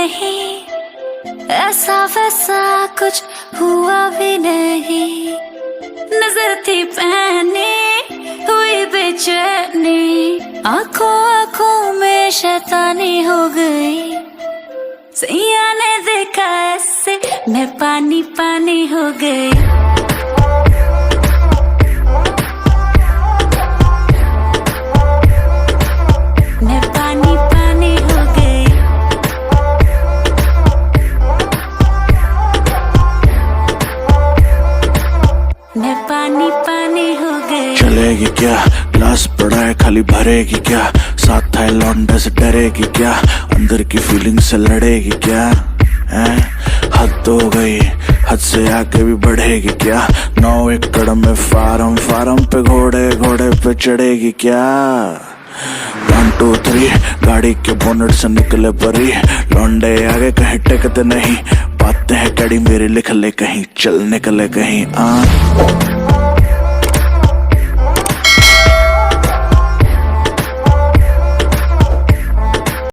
नहीं, ऐसा वैसा कुछ हुआ भी नहीं। नजर थी पहनी हुई बेचैनी, आंखों आंखों में शैतानी हो गई। सैया ने देखा ऐसे मैं पानी पानी हो गई। मैं पानी पानी हो गई। मैं पानी पानी हो गई। चलेगी क्या, ग्लास पड़ा है खाली भरेगी क्या, साथ है लौंडे से डरेगी क्या, अंदर की फीलिंग से लड़ेगी क्या, हैं? हद हो गई, हद से आगे भी बढ़ेगी क्या, 9 एकड़ में फार्म, फार्म पे घोड़े, घोड़े पे चढ़ेगी क्या। 1 2 3 गाड़ी के बोनट से निकले परी, लौंडे आगे कहीं टेकते नहीं, बातें हैं कड़ी मेरी लिख ले कहीं, चल निकले कहीं।